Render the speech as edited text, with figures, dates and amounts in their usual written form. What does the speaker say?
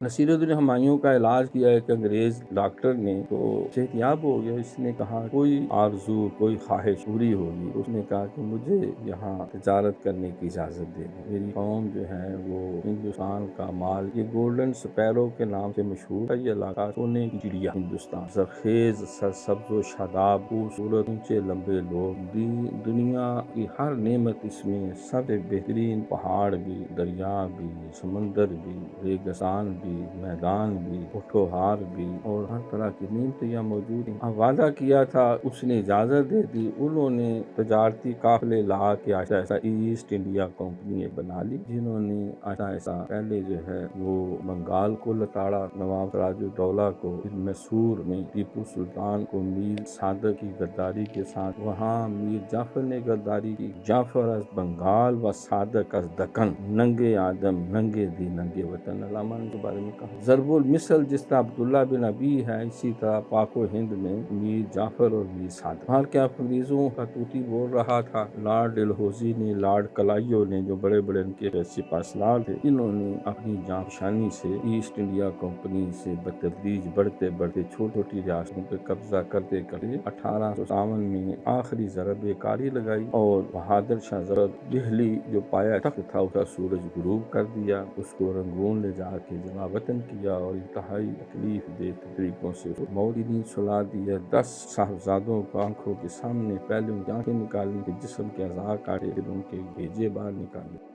نصیرالدین ہمایوں کا علاج کیا ایک انگریز ڈاکٹر نے تو صحت یاب ہو گیا۔ اس نے کہا کوئی آرزو کوئی خواہش پوری ہوگی۔ اس نے کہا کہ مجھے یہاں تجارت کرنے کی اجازت دے دیں، میری قوم جو ہے وہ ہندوستان کا مال، یہ گولڈن سپیرو کے نام سے مشہور ہے یہ علاقہ، سونے کی چڑیا ہندوستان، زرخیز سرسبز و شاداب، خوبصورت اونچے لمبے لوگ، دنیا کی ہر نعمت اس میں، سب سے بہترین پہاڑ بھی، دریا بھی، سمندر بھی، ریگستان بھی، میدان بھی، پٹھوہار بھی، اور ہر طرح کی نعمتیں یہاں موجود ہیں۔ اب وعدہ کیا تھا، اس نے اجازت دے دی۔ انہوں نے تجارتی قافلے لا کے آہستہ آہستہ ایسٹ انڈیا کمپنی بنا لی، جنہوں نے آہستہ آہستہ پہلے جو ہے وہ بنگال کو لتاڑا، نواب سراج الدولہ کو، پھر میسور میں ٹیپو سلطان کو میر صادق کی غداری کے ساتھ، وہاں میر جعفر نے غداری کی، جعفر از بنگال و صادق از دکن، ننگے آدم ننگے دی ننگے وطن، علامہ نے کے بارے میں کہا۔ ضرب المثل جس طرح عبداللہ بن ابی ہے، اسی طرح پاک و ہند میں میر جعفر اور میر صادق۔ حال کیا انگریزوں کا طوطی بول رہا تھا، لارڈ ڈلہوزی نے، لارڈ کلائیو نے، جو بڑے بڑے ان کے سپہ سالار تھے، انہوں نے اپنی جانفشانی سے ایسٹ انڈیا کمپنی سے بتدریج بڑھتے بڑھتے چھوٹی چھوٹی ریاستوں پہ قبضہ کرتے کرتے 1857 میں آخری ضرب کاری لگائی اور بہادر شاہ ظفر دہلی جو پایا تخت تھا اس کا سورج غروب کر دیا، اس کو رنگون لے جا کے جمع وطن کیا اور انتہائی تکلیف دہ طریقوں سے موت کی نیند سلا دی ہے۔ 10 صاحبزادوں کو آنکھوں کے سامنے پہلے ان کی آنکھیں نکالی، پھر جسم کے اعضاء کاٹے، پھر ان کے بھیجے باہر نکالے۔